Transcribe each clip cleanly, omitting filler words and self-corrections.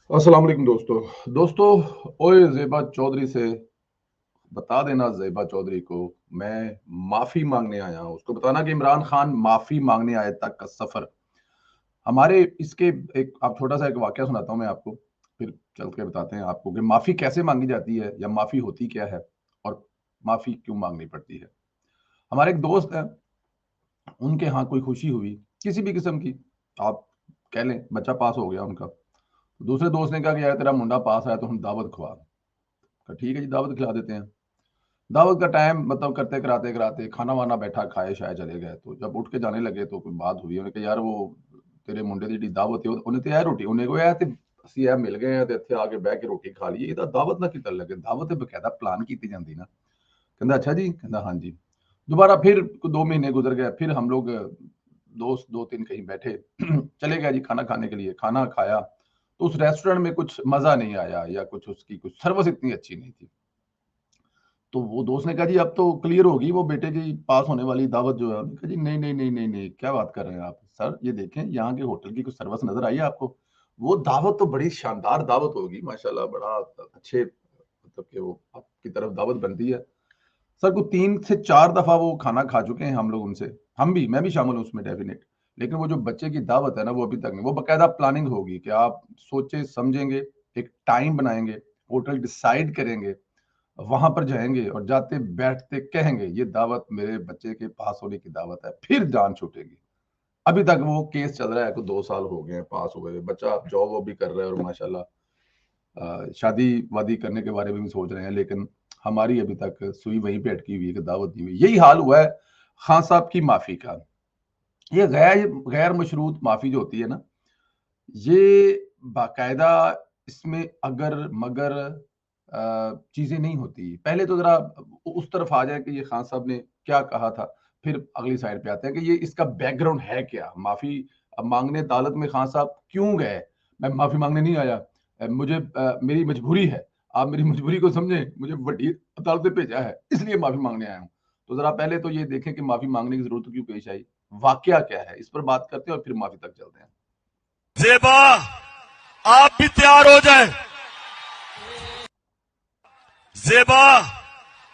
अस्सलाम वालेकुम दोस्तों ओए ज़ेबा चौधरी से बता देना, ज़ेबा चौधरी को मैं माफ़ी माँगने आया हूँ। उसको बताना कि इमरान खान माफ़ी माँगने आए तक का सफ़र हमारे इसके एक आप छोटा-सा एक वाक़या सुनाता हूँ मैं आपको, फिर चल के बताते हैं आपको कि माफ़ी कैसे माँगी जाती है या माफ़ी होती क्या है और माफ़ी क्यों माँगनी पड़ती है। हमारे एक दोस्त हैं, उनके यहाँ कोई खुशी हुई, किसी भी किस्म की, आप कह लें बच्चा पास हो गया उनका। दूसरे दोस्त ने कहा कि यार तेरा मुंडा पास आया तो हम दावत खवा। कहा ठीक है जी, दावत खिला देते हैं। दावत का टाइम मतलब करते कराते खाना-वाना बैठा खाए शाए चले गए। तो जब उठ के जाने लगे तो कोई बात हुई। उन्होंने कहा यार वो तेरे मुंडे ਦੀ ਜਿਹੜੀ ਦਾਵਤ ਹੈ ਉਹਨੇ ਤੇ ਇਹ ਰੋਟੀ ਉਹਨੇ ਕੋਇਆ ਤੇ ਅਸੀਂ ਇਹ ਮਿਲ ਗਏ ਆ ਤੇ ਇੱਥੇ ਆ ਕੇ ਬਹਿ ਕੇ ਰੋਟੀ ਖਾ ਲਈਏ ਇਹਦਾ ਦਾਵਤ ਨਾ ਕਿੱਦਾਂ ਲੱਗੇ ਦਾਵਤ ਤੇ ਬਕਾਇਦਾ ਪਲਾਨ ਕੀਤੀ ਜਾਂਦੀ ਨਾ ਕਹਿੰਦਾ अच्छा जी ਕਹਿੰਦਾ हाँ जी दोबारा फिर 2 महीने गुजर गए फिर हम लोग दोस्त 2-3 कहीं बैठे चले गए जी खाना खाने के लिए खाना खाया तो उस रेस्टोरेंट में कुछ मज़ा नहीं आया या कुछ उसकी कुछ सर्विस इतनी अच्छी नहीं थी। तो वो दोस्त ने कहा जी अब तो क्लियर होगी वो बेटे की पास होने वाली दावत जो है। हमने कहा जी नहीं, नहीं, नहीं, नहीं, नहीं, क्या बात कर रहे हैं आप? सर ये देखें यहाँ के होटल की कुछ सर्विस नज़र आई है आपको? वो दावत तो बड़ी शानदार दावत होगी माशाल्लाह बड़ा अच्छे मतलब कि वो आपकी तरफ दावत बनती है। सर को 3 से 4 दफ़ा वो खाना खा चुके हैं हम लोग उनसे। हम भी, मैं भी शामिल हूँ उसमें डेफ़िनेट। लेकिन वो जो बच्चे की दावत है ना वो अभी तक नहीं। वो बाकायदा प्लानिंग होगी कि आप सोचे समझेंगे, एक टाइम बनाएँगे, होटल डिसाइड करेंगे वहां पर जाएंगे और जाते बैठते कहेंगे ये दावत मेरे बच्चे के पास होने की दावत है फिर जान छूटेगी। अभी तक वो केस चल रहा है को 2 साल हो गए हैं पास हुए बच्चा जॉब वो भी कर रहा है और माशाल्लाह शादी वादी करने के बारे में भी सोच रहे हैं लेकिन हमारी अभी तक सुई वहीं पे अटकी हुई है कि दावत दी हुई यही हाल हुआ है खान साहब की माफी का। ये गैर गैर मशरूत माफी जो होती है ना ये बाकायदा इसमें अगर मगर चीज़ें नहीं होती। पहले तो ज़रा उस तरफ आ जाए कि ये खान साहब ने क्या कहा था, फिर अगली साइड पे आते हैं कि ये इसका बैकग्राउंड है क्या? माफ़ी माँगने अदालत में खान साहब क्यों गए? मैं माफ़ी माँगने नहीं आया। मुझे मेरी मजबूरी है। आप मेरी मजबूरी को समझें, मुझे बड़ी अदालत ने भेजा है, इसलिए माफ़ी माँगने आया हूँ। तो ज़रा पहले तो ये देखें कि माफ़ी माँगने की ज़रूरत क्यों पेश आई? वाक़या क्या है? इस पर बात करते हैं और फिर माफ़ी तक चलते हैं। ज़ेबा, आप भी तैयार हो जाएं। ज़ेबा,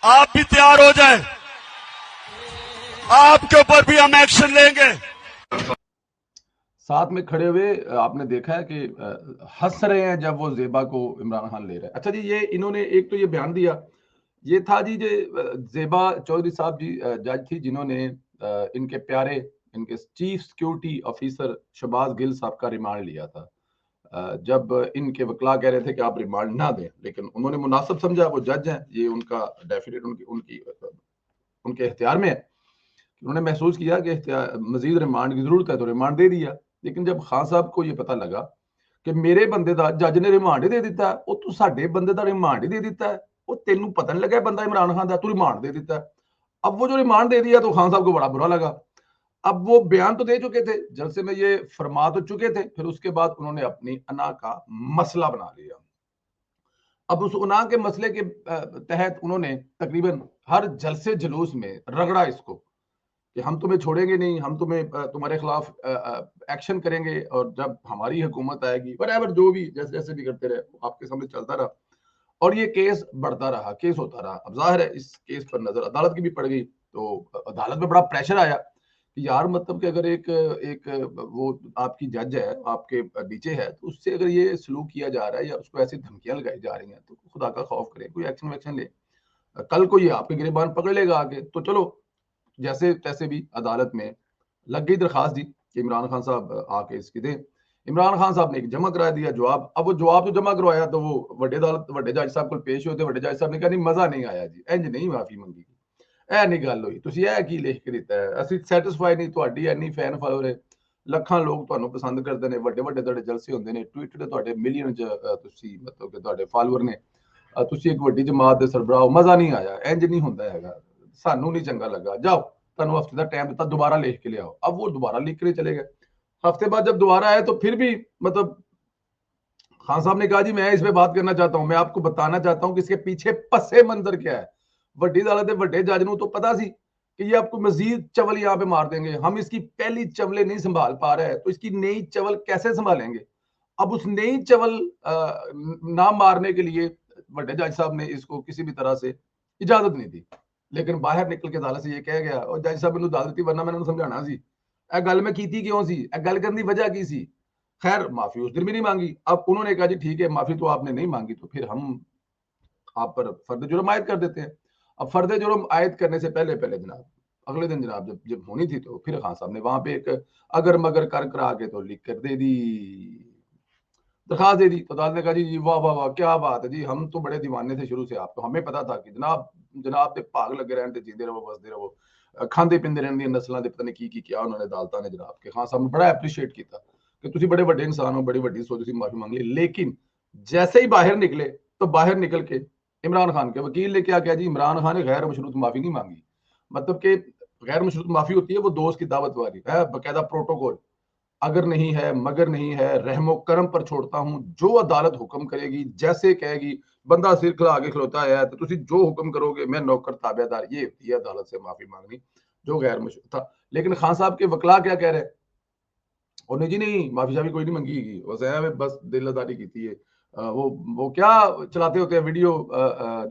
आप भी तैयार हो जाएं। आपके ऊपर भी हम एक्शन लेंगे। साथ में खड़े हुए आपने देखा है कि हंस रहे हैं जब वो ज़ेबा को इमरान खान ले रहा है। अच्छा जी ये इन्होंने एक तो ये बयान दिया, ये था जी ज़ेबा चौधरी साहब जी जज थी जिन्होंने इनके प्यारे इनके chief security officer Shahbaz Gill साहब का रिमांड लिया था। जब इनके वकील कह रहे थे कि आप रिमांड ना दें, लेकिन उन्होंने मुनासिब समझा, वो जज हैं, ये उनका डेफिनेट उनकी उनकी उनके इख्तियार में है। उन्होंने महसूस किया कि मजीद रिमांड की जरूरत है तो रिमांड दे दिया। लेकिन जब खान साहब को ये पता लगा कि मेरे बंदे का जज ने रिमांड ही दे दिता है, वो तू साडे बंदे का रिमांड ही दे दिता है, वो तेन पता नहीं लगा बंदा इमरान खान का, तू रिमांड दे दिता है। अब वो जो रिमांड दे दिया तो खान साहब को बड़ा बुरा लगा। अब वो बयान तो दे चुके थे, जलसे में ये फरमा तो चुके थे, फिर उसके बाद उन्होंने अपनी अना का मसला बना लिया। अब उस उना के मसले के तहत उन्होंने तकरीबन हर जलसे जुलूस में रगड़ा इसको कि हम तुम्हें छोड़ेंगे नहीं, हम तुम्हें तुम्हारे खिलाफ एक्शन करेंगे और जब हमारी हुकूमत आएगी बराबर जो भी जैसे जैसे भी करते रहे आपके सामने चलता रहा और ये केस बढ़ता रहा, केस होता रहा। अब जाहिर है इस केस पर नजर अदालत की भी पड़ गई तो अदालत में बड़ा प्रेशर आया कि यार मतलब कि अगर एक एक वो आपकी जज है आपके नीचे है तो उससे अगर ये सलूक किया जा रहा है या उसको ऐसी धमकियां लगाई जा रही हैं तो खुदा का खौफ करें, कोई एक्शन वैक्शन ले। कल को ये आपके गिरबान पकड़ लेगा आगे तो चलो जैसे तैसे भी अदालत में लग गई दरखास्त दी कि इमरान खान साहब आके इसकी दें। इमरान खान साहब ने एक जमा करा दिया जवाब। अब वो जवाब जो जमा करवाया तो वो वड्डे अदालत वड्डे जज साहब को पेश होते वड्डे जज साहब ने कहा नहीं मजा नहीं आया जी इंज नहीं माफी मंगी ਇਹ ਨਹੀਂ ਗੱਲ ਹੋਈ ਤੁਸੀਂ ਇਹ ਕੀ ਲਿਖ ਕੇ ਦਿੱਤਾ ਹੈ ਅਸੀਂ ਸੈਟੀਸਫਾਈ ਨਹੀਂ ਤੁਹਾਡੀ ਇੰਨੀ ਫੈਨ ਫਾਲੋਅਰ ਹੈ ਲੱਖਾਂ ਲੋਕ ਤੁਹਾਨੂੰ ਪਸੰਦ ਕਰਦੇ ਨੇ ਵੱਡੇ ਵੱਡੇ ਤੁਹਾਡੇ ਜਲਸੇ ਹੁੰਦੇ ਨੇ ਟਵਿੱਟਰ ਤੇ ਤੁਹਾਡੇ ਮਿਲੀਅਨ ਚ ਤੁਸੀਂ ਮਤਲਬ ਕਿ ਤੁਹਾਡੇ ਫਾਲੋਅਰ ਨੇ ਤੁਸੀਂ ਇੱਕ ਵੱਡੀ ਜਮਾਤ ਦੇ ਸਰਬਰਾਹ ਹੋ ਮਜ਼ਾ ਨਹੀਂ ਆਇਆ ਇੰਜ ਨਹੀਂ ਹੁੰਦਾ ਹੈਗਾ ਸਾਨੂੰ ਨਹੀਂ ਚੰਗਾ ਲੱਗਾ जाओ ਤੁਹਾਨੂੰ हफ्ते का टाइम दिता दोबारा लिख के ले आओ। अब वो दोबारा लिख के चले गए। हफ्ते बाद जब दोबारा आए तो फिर भी मतलब खान साहब ने कहा जी मैं इस पे बात करना चाहता हूं, मैं आपको बताना चाहता हूं कि इसके पीछे पसे मंजर क्या है। वड्डी अदालत वड्डे जज नूं तो पता सी कि ये आपको मजीद चवल यहाँ पे मार देंगे, हम इसकी पहली चवले नहीं संभाल पा रहे हैं तो इसकी नई चवल कैसे संभालेंगे। अब उस नई चवल ना मारने के लिए बड़े जज साहब ने इसको किसी भी तरह से इजाजत नहीं दी, लेकिन बाहर निकल के अदालत से ये कह गया और जज साहब मैंने दादती वरना मैंने समझाना सी ए गल मैं की क्यों सी ए गल करने की वजह की सी। खैर माफी उस दिन भी नहीं मांगी। अब उन्होंने कहा जी ठीक है माफी तो आपने नहीं मांगी तो फिर हम आप पर फर्द जुर्म आयद कर देते हैं। अब फर्द जुर्म आयद करने से पहले पहले जनाब अगले दिन जनाब जब जब होनी थी तो फिर खान साहब ने वहां पे एक अगर मगर कर करा के तो लिख कर दे दी, दरखास्त दे दी। तो अदालत ने कहा जी वाह वाह वाह क्या बात है जी, हम तो बड़े दीवाने थे शुरू से आपको, हमें पता था कि जनाब जनाब के भाग लगे रहने जींदे रहो बसते रहो खाते पींदे रहने दी नस्लों के पता नहीं की क्या उन्होंने अदालत ने जनाब के खान साहब ने बड़ा एप्रीशिएट किया कि तुम बड़े बड़े इंसान हो, बड़ी वड्डी सोच माफी मांग ली। लेकिन जैसे ही बाहर निकले तो बाहर निकल के इमरान खान के वकील ने क्या किया जी, इमरान खान ने गैर मशरूत माफी नहीं मांगी। मतलब कि गैर मशरूत माफी होती है वो दोस्त की दावत वाली है, बकायदा प्रोटोकॉल, अगर नहीं है मगर नहीं है रहमो करम पर छोड़ता हूं, जो अदालत हुक्म करेगी जैसे कहेगी, बंदा सिर खिला आगे खलोता है तो तुम जो हुक्म करोगे मैं नौकर ताबेदार, ये होती है अदालत से माफी मांगनी, जो गैर मशरूत था। लेकिन खान साहब के वकला क्या कह रहे हैं, उन्हें जी नहीं माफी शाफी कोई नहीं मंगी, बस दिल आजारी की थी। वो क्या चलाते होते हैं वीडियो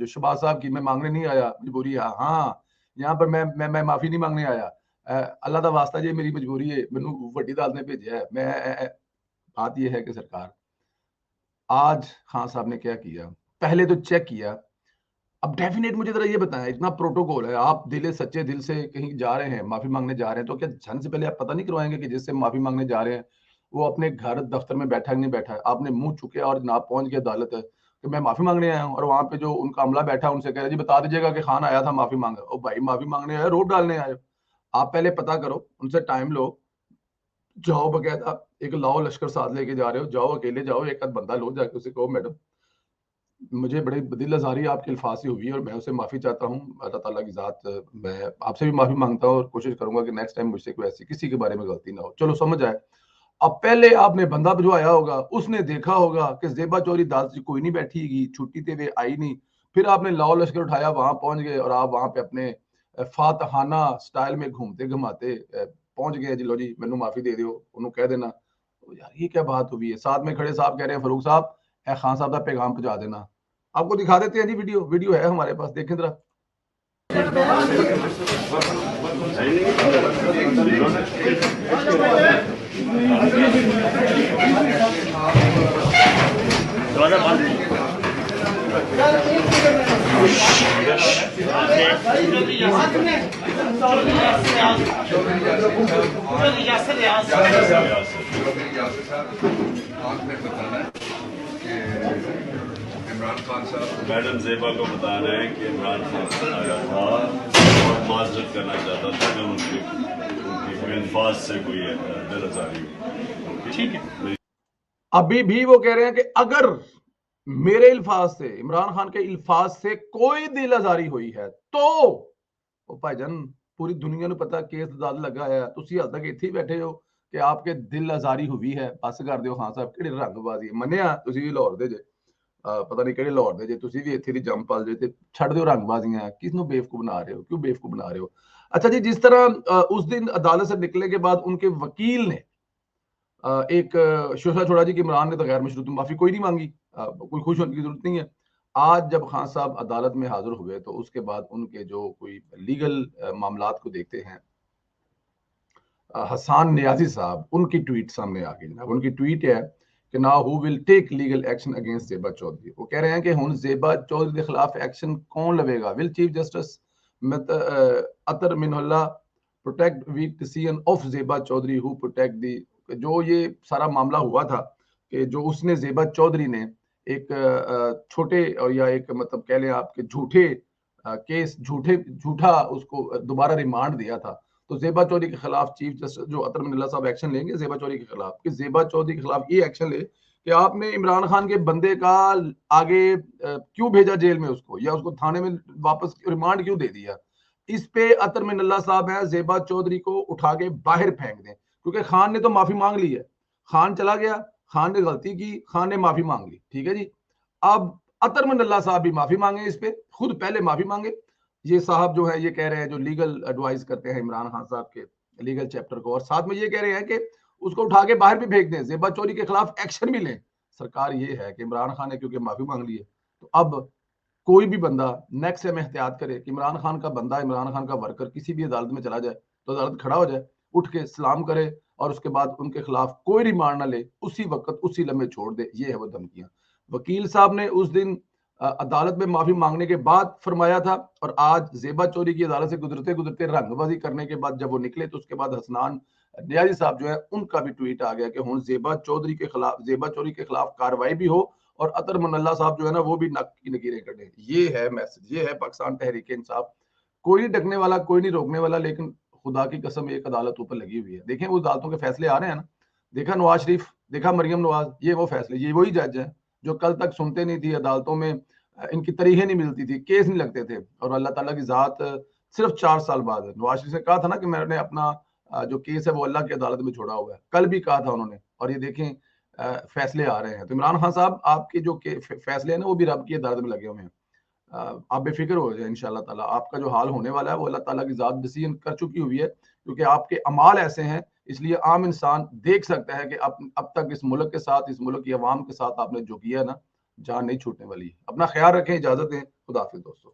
जो शहबाज साहब की, मैं मांगने नहीं आया मजबूरी है, हाँ यहाँ पर मैं माफी नहीं मांगने आया, अल्लाह का वास्ता जी मेरी मजबूरी है, मैनू वड्डी अदालत ने भेजा है। मैं बात यह है कि सरकार आज खान साहब ने क्या किया, पहले तो चेक किया। अब डेफिनेट मुझे जरा ये बताएं, इतना प्रोटोकॉल है, आप दिले सच्चे दिल से कहीं जा रहे हैं माफी मांगने जा रहे हैं, तो क्या जाने से पहले आप पता नहीं करवाएंगे कि जिससे माफी मांगने जा रहे हैं वो अपने घर दफ्तर में बैठा है नहीं बैठा है। आपने मुंह चुके और ना पहुंच गया अदालत है कि मैं माफी मांगने आया हूँ, और वहां पे जो उनका अमला बैठा है उनसे कह रहे जी बता दीजिएगा कि खान आया था माफी मांगा। ओ भाई माफी मांगने आए रोड डालने आए, आप पहले पता करो, उनसे टाइम लो, जाओ बकायदा एक लाओ लश्कर साथ लेके जा रहे हो, जाओ अकेले जाओ, एक आध बंदा लो, जाके उसे कहो मैडम मुझे बड़ी दिल आजारी आपके अल्फाज से हुई है और मैं उससे माफी चाहता हूँ, अल्लाह ताला की जात मैं आपसे भी माफी मांगता हूँ और कोशिश करूंगा कि नेक्स्ट टाइम मुझसे कोई ऐसी किसी के बारे में गलती ना हो। चलो समझ आए। अब पहले आपने बंदा भिजवाया होगा, उसने देखा होगा कि जेबा चौधरी दाद से कोई नहीं बैठीगी, छुट्टी ते वे आई नहीं, फिर आपने लाओ लश्कर उठाया, वहां पहुंच गए और आप वहां पे अपने फातहाना स्टाइल में घूमते घुमाते पहुंच गए जी लो जी मैनू माफी दे दो, उन्होंने कह देना। तो यार ये क्या बात हुई है, साथ में खड़े साहब कह रहे हैं फरूक साहब ए खान साहब का पैगाम पहुंचा देना। आपको दिखा देते हैं जी वीडियो, वीडियो है हमारे पास, देखें जरा। इमरान खान साहब मैडम जेबा को बता रहे हैं कि इमरान खान आया था और माजरत करना चाहता था कि उनकी अल्फाज से कोई दिल आजारी हुई। ठीक है, अभी भी वो कह रहे हैं कि अगर मेरे इल्फाज से, इमरान खान के इल्फाज से कोई दिल आजारी हुई है तो ओ भाईजान पूरी दुनिया ਨੂੰ पता केस अदालत लगा है, ਤੁਸੀਂ हाल तक ਇੱਥੇ ही बैठे हो कि आपके दिल आजारी हुई है, बस कर ਦਿਓ ਖਾਨ ਸਾਹਿਬ ਕਿਹੜੀ ਰੰਗਬਾਜ਼ੀ ਮੰਨਿਆ ਤੁਸੀਂ ਵੀ ਲਾਹੌਰ ਦੇ ਜੇ, ਪਤਾ ਨਹੀਂ ਕਿਹੜੇ ਲਾਹੌਰ ਦੇ ਜੇ, ਤੁਸੀਂ ਵੀ ਇੱਥੇ ਦੀ ਜੰਮ ਪਲ ਜੇ ਤੇ ਛੱਡ ਦਿਓ रंगबाजियां, किस ਨੂੰ बेवकूफ बना रहे हो, क्यों बेवकूफ बना रहे हो। अच्छा जी, जिस तरह उस दिन अदालत से निकलने के बाद उनके वकील ने एक शोषा छोड़ा जी कि इमरान ने तो गैर मशरूत माफी कोई नहीं मांगी, कोई खुश होने की जरूरत नहीं है। आज जब खान साहब अदालत में हाजिर हुए तो उसके बाद उनके जो कोई लीगल मामलात को देखते हैं, हसान नियाजी साहब उनकी ट्वीट सामने आ गई जनाब। उनकी ट्वीट है कि now who will take legal action against Zeba Chaudhry. वो कह रहे हैं कि हुन जेबा चौधरी के खिलाफ एक्शन कौन लवेगा, will chief justice Athar Minallah protect weak decision of Zeba Chaudhry who protect the. जो ये सारा मामला हुआ था कि जो उसने जेबा चौधरी ने एक छोटे और या एक मतलब कह लें आपके झूठे केस झूठा उसको दोबारा रिमांड दिया था, तो जेबा चौधरी के खिलाफ चीफ जस्टिस जो अतर मिनल्ला साहब एक्शन लेंगे जेबा चौधरी के खिलाफ, कि जेबा चौधरी के खिलाफ ये एक्शन ले कि आपने इमरान खान के बंदे का आगे क्यों भेजा जेल में उसको, या उसको थाने में वापस रिमांड क्यों दे दिया। इस पे अतर मिनल्ला साहब है जेबा चौधरी को उठा के बाहर फेंक दें, क्योंकि खान ने तो माफी मांग ली है, खान चला गया, खान ने गलती की, खान ने माफी मांग ली, ठीक है जी। अब अतर मिनल्ला साहब भी माफी मांगे, इस पे खुद पहले माफी मांगे। ये साहब जो है ये कह रहे हैं जो लीगल एडवाइस करते हैं इमरान खान साहब के लीगल चैप्टर को, और साथ में ये कह रहे हैं कि उसको उठा के बाहर भी फेंक दें, ज़ेबा चौधरी के खिलाफ एक्शन भी लें। सरकार ये है कि इमरान खान ने क्योंकि माफी मांग ली है, तो अब कोई भी बंदा नेक्स्ट टाइम एहतियात करे कि इमरान खान का बंदा, इमरान खान का वर्कर किसी भी अदालत में चला जाए तो अदालत खड़ा हो जाए, उठ के सलाम करे और उसके बाद उनके खिलाफ कोई रिमांड ना ले, उसी वक्त उसी लम्हे छोड़ दे। ये है वो धमकियां। वकील साहब ने उस दिन अदालत में माफी मांगने के बाद फरमाया था, और आज ज़ेबा चौधरी की अदालत से गुजरते गुजरते रंगबाजी करने के बाद जब वो निकले तो उसके बाद हसनान नियाजी साहब जो है उनका भी ट्वीट आ गया कि हुण ज़ेबा चौधरी के खिलाफ कार्रवाई भी हो और अतर मुनल्ला साहब जो है ना वो भी नक की नकीरें कटें। ये है मैसेज, ये है पाकिस्तान तहरीक इंसाफ। कोई नहीं डकने वाला, कोई नहीं रोकने वाला, लेकिन खुदा की कसम एक अदालत ऊपर लगी हुई है। देखें वो अदालतों के फैसले आ रहे हैं ना, देखा नवाज शरीफ, देखा मरियम नवाज, ये वो फैसले, ये वही जज है जो कल तक सुनते नहीं थी अदालतों में, इनकी तरीकें नहीं मिलती थी, केस नहीं लगते थे, और अल्लाह ताला की जात सिर्फ 4 साल बाद नवाज शरीफ ने कहा था ना कि मैंने अपना जो केस है वो अल्लाह की अदालत में छोड़ा हुआ है, कल भी कहा था उन्होंने, और ये देखें फैसले आ रहे हैं। तो इमरान खान साहब आपके जो फैसले हैं ना वो भी रब की अदालत में लगे हुए हैं। आप बेफिक्र हो जाए, इंशाल्लाह ताला आपका जो हाल होने वाला है वो अल्लाह ताला की जात डिसीजन कर चुकी हुई है, क्योंकि आपके अमाल ऐसे हैं, इसलिए आम इंसान देख सकता है कि अब तक इस मुल्क के साथ, इस मुल्क की आवाम के साथ आपने जो किया है ना, जान नहीं छूटने वाली। अपना ख्याल रखें, इजाजत दें, खुदा हाफिज दोस्तों।